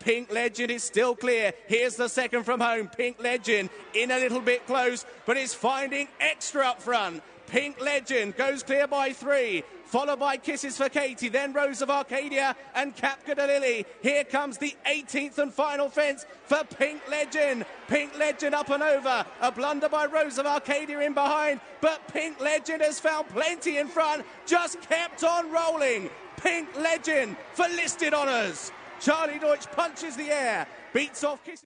Pink Legend is still clear. Here's the second from home. Pink Legend in a little bit close, but is finding extra up front. Pink Legend goes clear by 3, followed by Kisses for Katie, then Rose of Arcadia and Capca de Lily. Here comes the 18th and final fence for Pink Legend. Pink Legend up and over. A blunder by Rose of Arcadia in behind, but Pink Legend has found plenty in front, just kept on rolling. Pink Legend for listed honours. Charlie Deutsch punches the air, beats off Kisses.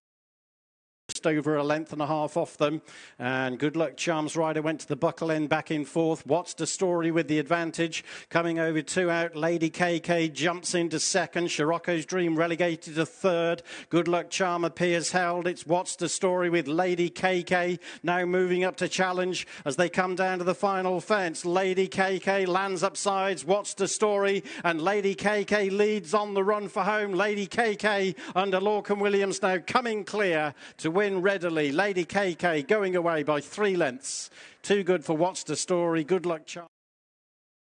Over a length and a half off them, and Good Luck Charms rider went to the buckle end, back in fourth. What's the Story with the advantage, coming over 2 out. Lady KK jumps into second. Scirocco's Dream relegated to third. Good Luck Charm appears held. It's What's the Story with Lady KK now moving up to challenge as they come down to the final fence. Lady KK lands up sides. What's the Story, and Lady KK leads on the run for home. Lady KK under Lorcan Williams now coming clear to win readily. Lady KK going away by 3 lengths. Too good for What's the Story. Good Luck Charm.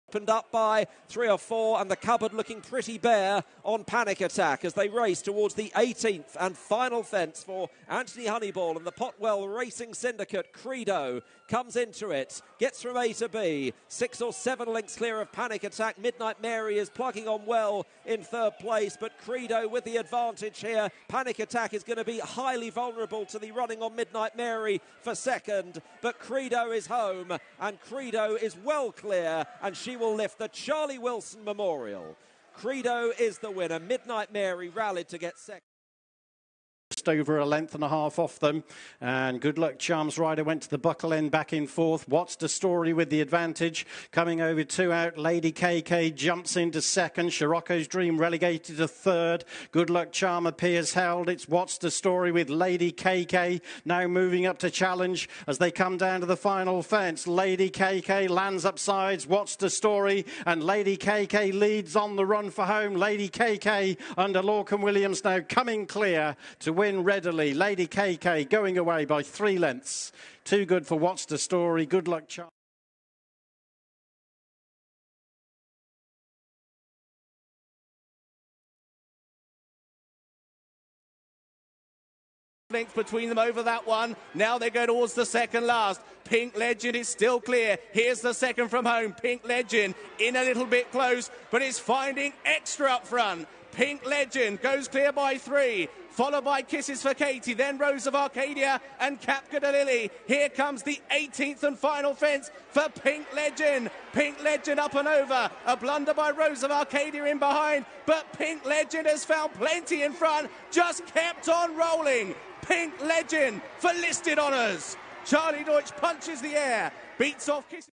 Opened up by 3 or 4, and the cupboard looking pretty bare on Panic Attack as they race towards the 18th and final fence for Anthony Honeyball and the Potwell Racing Syndicate. Credo comes into it, gets from A to B, 6 or 7 lengths clear of Panic Attack. Midnight Mary is plugging on well in third place, but Credo with the advantage here. Panic Attack is going to be highly vulnerable to the running on Midnight Mary for second, but Credo is home, and Credo is well clear, and she will lift the Charlie Wilson Memorial. Credo is the winner. Midnight Mary rallied to get second. Over a length and a half off them, and Good Luck Charms rider went to the buckle end, back in fourth. What's the Story with the advantage, coming over 2 out. Lady KK jumps into second. Scirocco's Dream relegated to third. Good Luck Charm appears held. It's What's the Story with Lady KK now moving up to challenge as they come down to the final fence. Lady KK lands up sides. What's the Story, and Lady KK leads on the run for home. Lady KK under Lorcan Williams now coming clear to win readily. Lady KK going away by 3 lengths. Too good for What's the Story. Good Luck Charms. Length between them over that one. Now they go towards the second last. Pink Legend is still clear. Here's the second from home. Pink Legend in a little bit close, but is finding extra up front. Pink Legend goes clear by 3, followed by Kisses for Katie, then Rose of Arcadia and Capca de Lily. Here comes the 18th and final fence for Pink Legend. Pink Legend up and over. A blunder by Rose of Arcadia in behind, but Pink Legend has found plenty in front, just kept on rolling. Pink Legend for listed honours. Charlie Deutsch punches the air, beats off Kisses.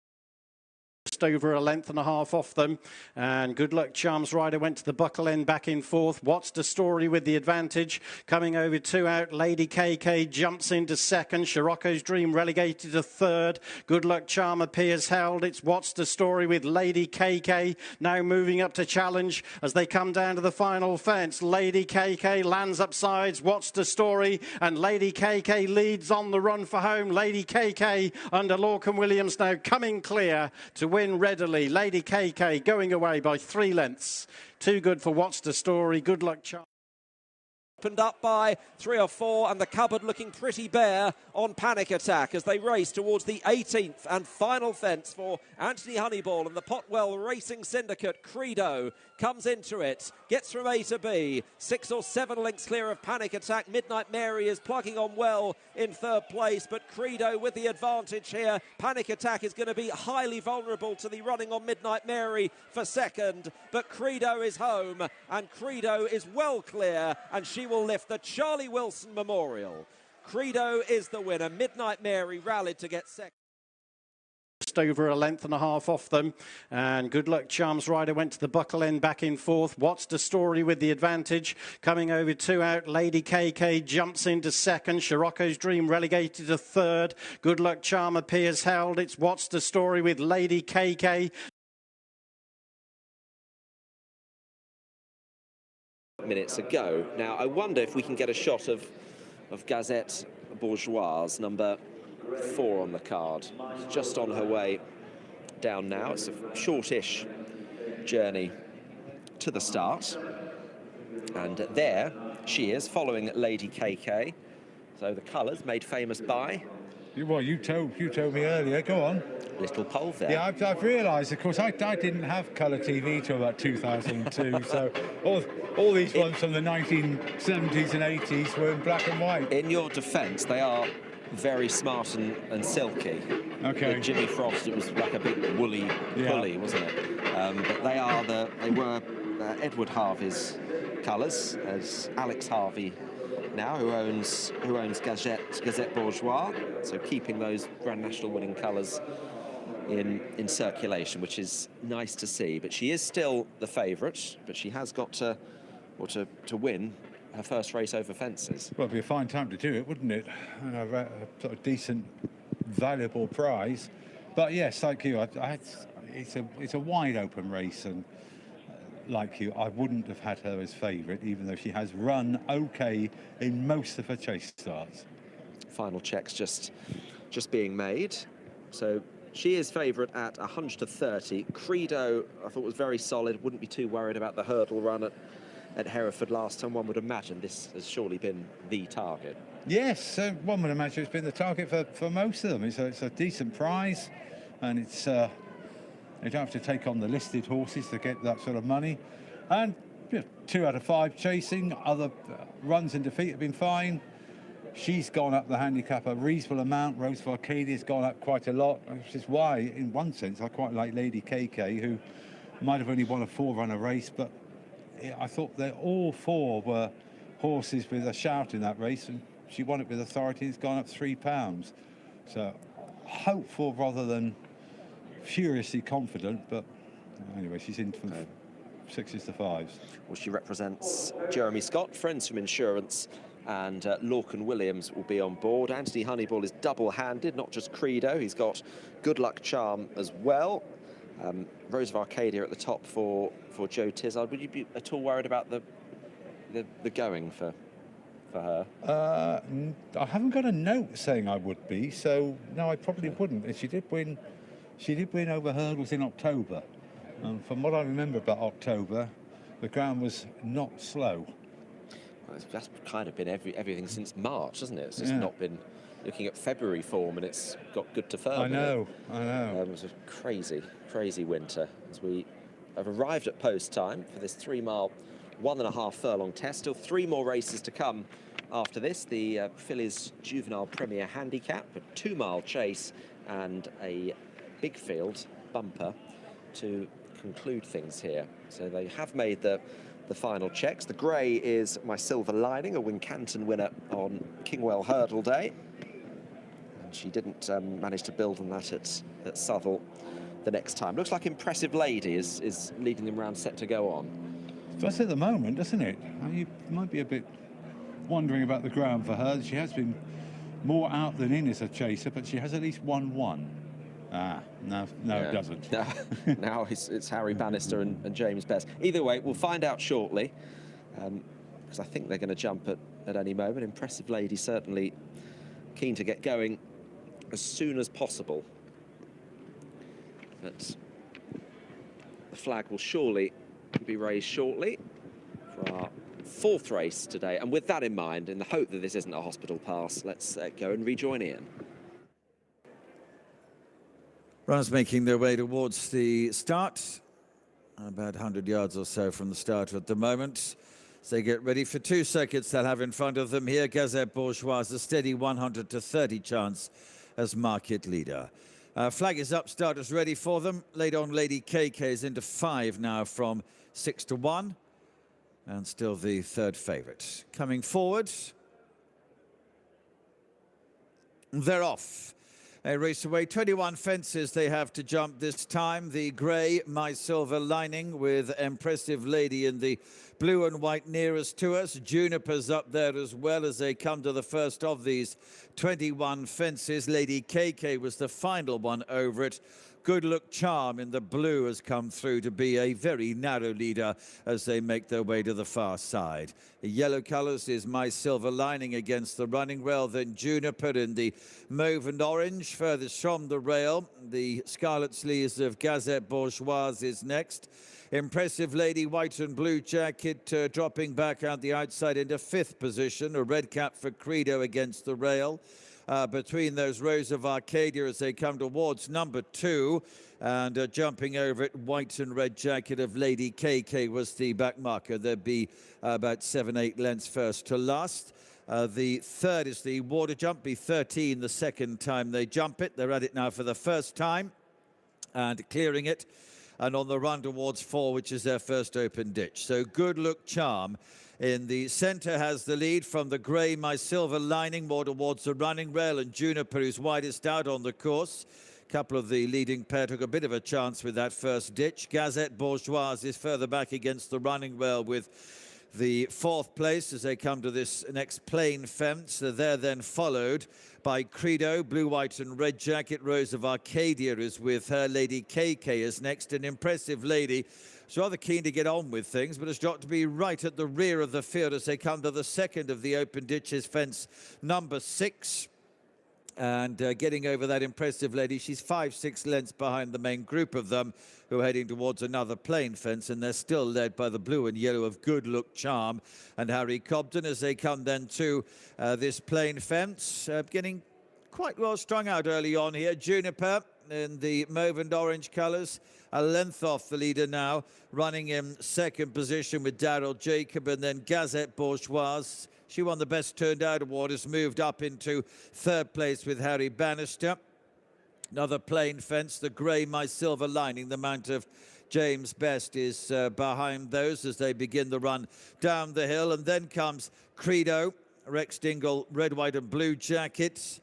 Over a length and a half off them, and Good Luck Charms rider went to the buckle end, back in fourth. What's the Story with the advantage, coming over 2 out. Lady KK jumps into second. Scirocco's Dream relegated to third. Good Luck Charm appears held. It's What's the Story with Lady KK now moving up to challenge as they come down to the final fence. Lady KK lands up sides. What's the Story, and Lady KK leads on the run for home. Lady KK under Lorcan Williams now coming clear to win readily. Lady KK going away by 3 lengths. Too good for What's the Story. Good Luck Charms. Opened up by 3 or 4, and the cupboard looking pretty bare on Panic Attack as they race towards the 18th and final fence for Anthony Honeyball and the Potwell Racing Syndicate. Credo comes into it, gets from A to B, 6 or 7 lengths clear of Panic Attack. Midnight Mary is plugging on well in third place, but Credo with the advantage here. Panic Attack is going to be highly vulnerable to the running on Midnight Mary for second, but Credo is home, and Credo is well clear, and she will lift the Charlie Wilson Memorial. Credo is the winner. Midnight Mary rallied to get second. Over a length and a half off them, and Good Luck Charms rider went to the buckle end, back in fourth. What's the Story with the advantage, coming over 2 out. Lady KK jumps into second. Scirocco's Dream relegated to third. Good Luck Charm appears held. It's What's the Story with Lady KK. Minutes ago. Now, I wonder if we can get a shot of Gazette Bourgeoise, number 4 on the card. She's just on her way down now. It's a shortish journey to the start. And there she is, following Lady KK. So the colours made famous by... Well, you told me earlier. Go on. Little pole there. Yeah, I've realised, of course, I didn't have colour TV till about 2002, so all these ones from the 1970s and 80s were in black and white. In your defence, they are very smart and silky. Okay. With Jimmy Frost, it was like a big woolly pulley, wasn't it? But they were Edward Harvey's colours, as Alex Harvey now, who owns Gazette Bourgeois, so keeping those Grand National winning colours in circulation, which is nice to see. But she is still the favourite, but she has got to win her first race over fences. Well, it'd be a fine time to do it, wouldn't it? And a sort of decent, valuable prize. But yes, like you, it's a wide open race, and like you, I wouldn't have had her as favourite, even though she has run okay in most of her chase starts. Final checks just being made. So she is favourite at 100-30. Credo, I thought, was very solid. Wouldn't be too worried about the hurdle run at Hereford last time. One would imagine this has surely been the target. Yes, one would imagine it's been the target for most of them. It's a decent prize, and it's they don't have to take on the listed horses to get that sort of money. And 2 out of 5 chasing. Other runs in defeat have been fine. She's gone up the handicap a reasonable amount. Rose of Arcadia has gone up quite a lot, which is why, in one sense, I quite like Lady KK, who might have only won a 4-runner race, but I thought that all 4 were horses with a shout in that race, and she won it with authority. It's gone up £3. So hopeful rather than furiously confident, but anyway, she's in from 6s to 5s. Well, she represents Jeremy Scott, Friends from Insurance, and Lorcan Williams will be on board. Anthony Honeyball is double-handed, not just Credo. He's got Good Luck Charm as well. Rose of Arcadia at the top for Joe Tizard. Would you be at all worried about the going for her? I haven't got a note saying I would be, so no, I probably wouldn't. And she did win over hurdles in October. And from what I remember about October, the ground was not slow. Well, that's kind of been everything since March, hasn't it? It's just not been looking at February form, and it's got good to firm. I know. It was a crazy winter, as we have arrived at post time for this 3-mile, 1.5 furlong test. Still 3 more races to come after this. The Fillies Juvenile Premier Handicap, a 2-mile chase, and a big field bumper to conclude things here. So they have made the final checks. The grey is My Silver Lining, a Wincanton winner on Kingwell Hurdle Day. And she didn't manage to build on that at Southwell the next time. Looks like Impressive Lady is leading them round, set to go on. That's at the moment, doesn't it? You might be a bit wondering about the ground for her. She has been more out than in as a chaser, but she has at least won 1. No, it doesn't. Now it's Harry Bannister and James Best. Either way, we'll find out shortly, because I think they're going to jump at any moment. Impressive Lady certainly keen to get going as soon as possible. But the flag will surely be raised shortly for our 4th race today. And with that in mind, in the hope that this isn't a hospital pass, let's go and rejoin Ian. Runners making their way towards the start, about 100 yards or so from the start at the moment. So they get ready for 2 circuits they'll have in front of them here. Gazette Bourgeois, a steady 100-30 chance as market leader. Flag is up, starters ready for them. Laid on Lady KK is into 5 now from 6 to 1. And still the 3rd favourite. Coming forward. They're off. They race away. 21 fences they have to jump this time. The grey, My Silver Lining, with Impressive Lady in the blue and white nearest to us. Juniper's up there as well as they come to the first of these 21 fences. Lady KK was the final one over it. Good Look Charm in the blue has come through to be a very narrow leader as they make their way to the far side. The yellow colours is My Silver Lining against the running rail, then Juniper in the mauve and orange. Furthest from the rail, the scarlet sleeves of Gazette Bourgeoise is next. Impressive Lady, white and blue jacket, dropping back out the outside into 5th position. A red cap for Credo against the rail. Between those rows of Arcadia as they come towards number 2, and jumping over it, white and red jacket of Lady KK was the back marker. There'd be about 7-8 lengths first to last. The third is the water jump, be 13 the second time they jump it. They're at it now for the first time and clearing it, and on the run towards 4, which is their first open ditch. So Good Look Charm in the centre has the lead from the grey My Silver Lining, more towards the running rail, and Juniper, who's widest out on the course. A couple of the leading pair took a bit of a chance with that first ditch. Gazette Bourgeoise is further back against the running rail with the 4th place as they come to this next plain fence. They're then followed by Credo, blue, white and red jacket. Rose of Arcadia is with her. Lady KK is next. An Impressive Lady. She's rather keen to get on with things, but has got to be right at the rear of the field as they come to the second of the open ditches, fence number 6. And getting over that Impressive Lady, she's 5-6 lengths behind the main group of them, who are heading towards another plain fence, and they're still led by the blue and yellow of Good Look Charm and Harry Cobden as they come then to this plain fence. Getting quite well strung out early on here. Juniper in the mauve and orange colours, a length off the leader now, running in 2nd position with Daryl Jacob, and then Gazette Bourgeoise. She won the Best Turned Out award, has moved up into 3rd place with Harry Bannister. Another plain fence, the grey My Silver Lining, the mount of James Best, is behind those as they begin the run down the hill. And then comes Credo, Rex Dingle, red, white and blue jackets.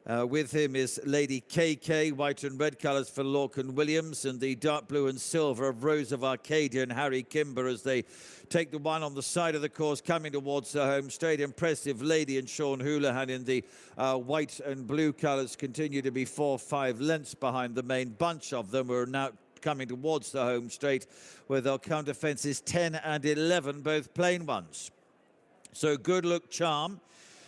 With him is Lady KK, white and red colours for Lorcan Williams, and the dark blue and silver of Rose of Arcadia and Harry Kimber as they take the one on the side of the course coming towards the home straight. Impressive Lady and Sean Houlihan in the white and blue colours continue to be 4-5 lengths behind the main bunch of them, who are now coming towards the home straight, where they'll come to fences 10 and 11, both plain ones. So Good Look Charm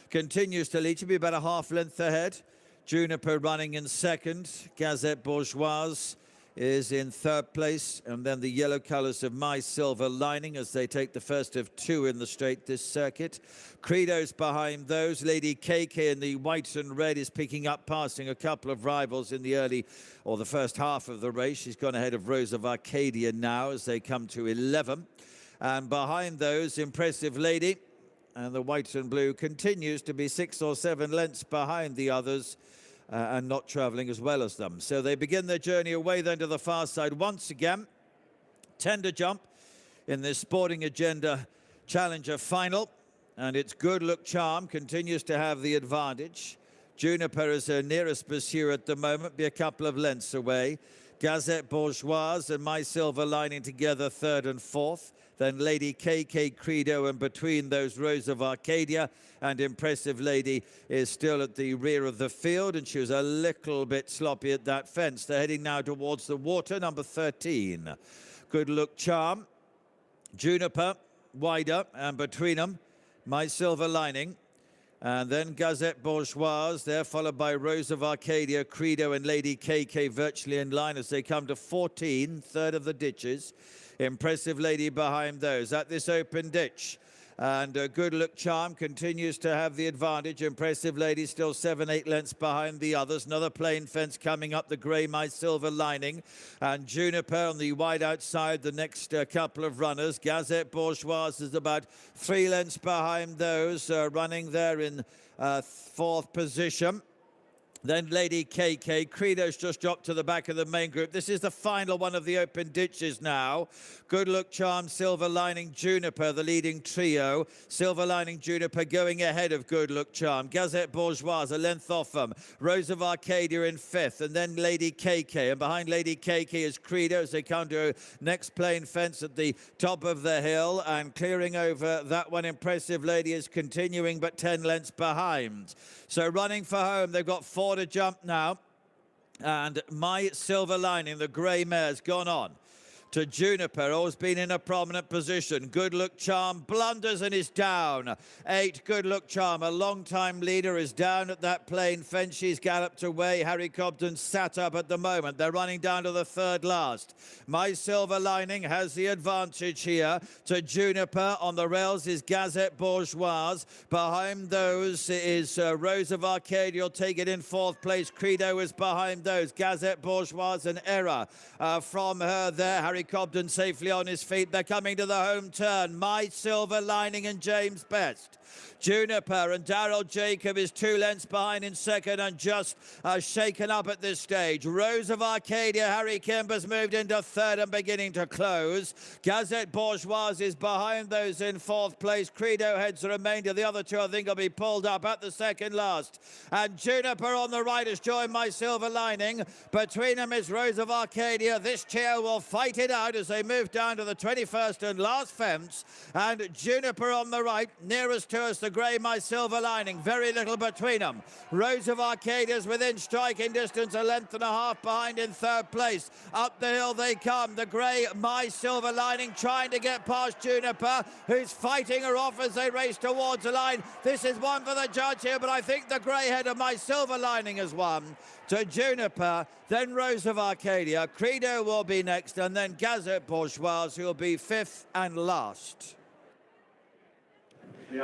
continues to lead, to be about a half length ahead. Juniper running in 2nd. Gazette Bourgeoise is in 3rd place. And then the yellow colours of My Silver Lining as they take the first of 2 in the straight this circuit. Credo's behind those. Lady KK in the white and red is picking up, passing a couple of rivals in the early or the first half of the race. She's gone ahead of Rose of Arcadia now as they come to 11. And behind those, Impressive Lady. And the white and blue continues to be 6 or 7 lengths behind the others and not travelling as well as them. So they begin their journey away then to the far side once again. Tender jump in this Sporting Agenda Challenger final. And it's Good Look Charm continues to have the advantage. Juniper is her nearest pursuer at the moment, be a couple of lengths away. Gazette Bourgeoise and My Silver Lining together 3rd and 4th. Then Lady KK, Credo, and between those Rose of Arcadia and Impressive Lady is still at the rear of the field, and she was a little bit sloppy at that fence. They're heading now towards the water, number 13. Good Look Charm, Juniper, wider, and between them, My Silver Lining. And then Gazette Bourgeoise, there followed by Rose of Arcadia, Credo, and Lady KK virtually in line as they come to 14, 3rd of the ditches. Impressive Lady behind those at this open ditch. And Good Look Charm continues to have the advantage. Impressive Lady still 7-8 lengths behind the others. Another plain fence coming up, the grey My Silver Lining. And Juniper on the wide outside, the next couple of runners. Gazette Bourgeoise is about 3 lengths behind those, running there in 4th position. Then Lady KK. Credo's just dropped to the back of the main group. This is the final one of the open ditches now. Good Look Charm, Silver Lining, Juniper, the leading trio. Silver Lining, Juniper going ahead of Good Look Charm. Gazette Bourgeoise a length off them. Rose of Arcadia in 5th. And then Lady KK. And behind Lady KK is Credo as they come to next plain fence at the top of the hill. And clearing over that one, Impressive Lady is continuing but 10 lengths behind. So running for home, they've got 4 to jump now. And My Silver Lining, the grey mare's gone on to Juniper, always been in a prominent position. Good Luck Charm blunders and is down. 8, Good Luck Charm, a long-time leader, is down at that plain fence. She's galloped away. Harry Cobden sat up at the moment. They're running down to the third last. My Silver Lining has the advantage here to Juniper. On the rails is Gazette Bourgeoise. Behind those is Rose of Arcadia. Will take it in fourth place. Credo is behind those. Gazette Bourgeoise and Error from her there. Harry Cobden safely on his feet. They're coming to the home turn. My Silver Lining and James Best. Juniper and Darryl Jacob is 2 lengths behind in second and just shaken up at this stage. Rose of Arcadia, Harry Kimber's moved into third and beginning to close. Gazette Bourgeoise is behind those in fourth place. Credo heads the remainder. The other two, I think, will be pulled up at the second last. And Juniper on the right has joined My Silver Lining. Between them is Rose of Arcadia. This chair will fight it out as they move down to the 21st and last fence. And Juniper on the right, nearest to us, the grey My Silver Lining. Very little between them. Rose of Arcadia's within striking distance, a length and a half behind in third place. Up the hill they come. The grey My Silver Lining trying to get past Juniper, who's fighting her off as they race towards the line. This is one for the judge here, but I think the grey head of My Silver Lining has won. To Juniper, then Rose of Arcadia. Credo will be next, and then Gazette Bourgeoise, who will be fifth and last. He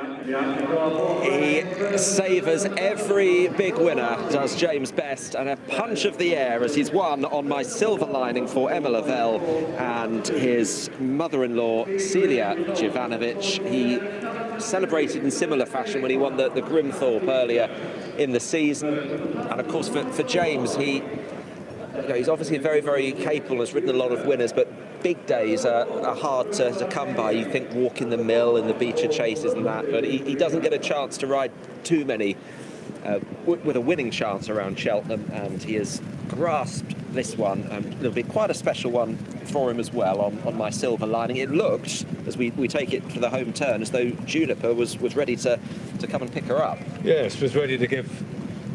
savours every big winner, does James Best, and a punch of the air as he's won on My Silver Lining for Emma Lavelle and his mother-in-law, Celia Jovanovic. He celebrated in similar fashion when he won the Grimthorpe earlier in the season. And of course, for James, he's obviously very, very capable, has ridden a lot of winners, but big days are hard to come by. You think Walk in the Mill and the Beecher Chases and that, but he doesn't get a chance to ride too many with a winning chance around Cheltenham, and he has grasped this one, and it'll be quite a special one for him as well on My Silver Lining. It looked, as we take it to the home turn, as though Juniper was ready to come and pick her up. Yes, was ready to give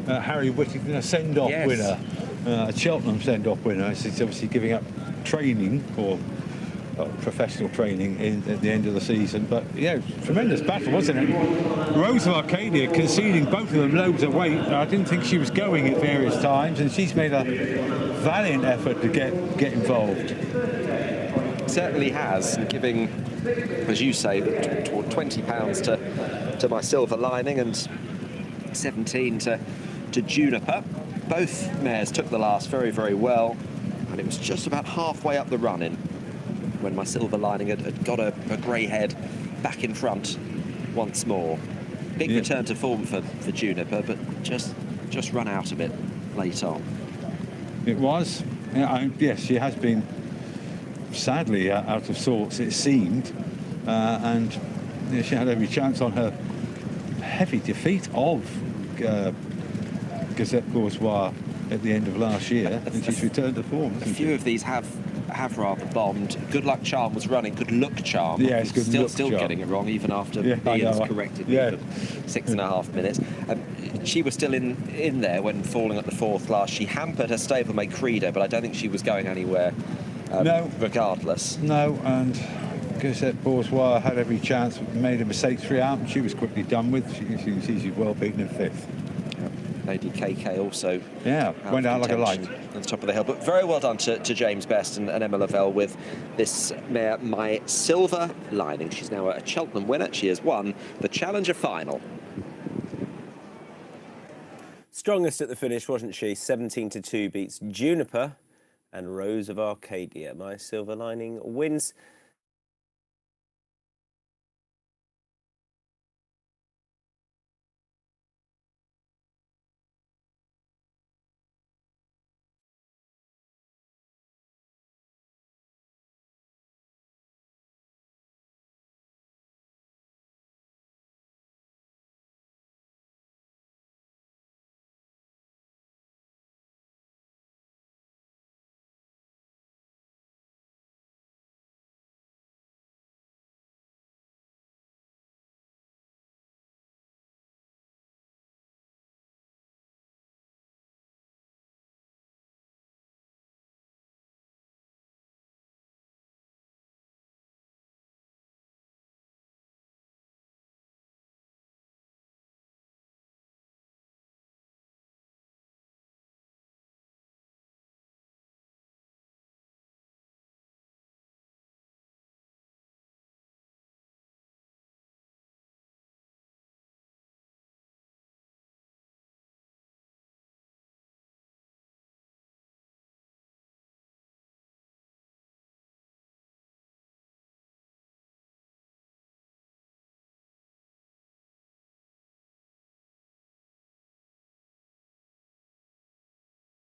Harry Whittington a send-off winner, a Cheltenham send-off winner. He's obviously giving up training or professional training at the end of the season, but yeah, tremendous battle, wasn't it? Rose of Arcadia conceding both of them loads of weight. I didn't think she was going at various times, and she's made a valiant effort to get involved. Certainly has, giving, as you say, £20 to My Silver Lining and 17 to Juniper. Both mares took the last very, very well, and it was just about halfway up the run-in when My Silver Lining had got a grey head back in front once more. Big return to form for Juniper, but just run out a bit late on. It was. Yes, she has been sadly out of sorts, it seemed, and she had every chance on her heavy defeat of Gazette Bourgeoise at the end of last year, and she's returned to form. A few of these have rather bombed. Good Luck Charm was running. Good Luck Charm. Yes, still getting it wrong, even after Ian's corrected me for 6.5 minutes. She was still in there when falling at the fourth last. She hampered her stablemate Credo, but I don't think she was going anywhere. No, regardless. No, and Gazette Bourgeois had every chance, made a mistake throughout, and she was quickly done with. She's well beaten in fifth. Lady KK also went out like a light at the top of the hill. But very well done to James Best and Emma Lavelle with this mare, My Silver Lining. She's now a Cheltenham winner. She has won the Challenger Final. Strongest at the finish, wasn't she? 17-2 beats Juniper and Rose of Arcadia. My Silver Lining wins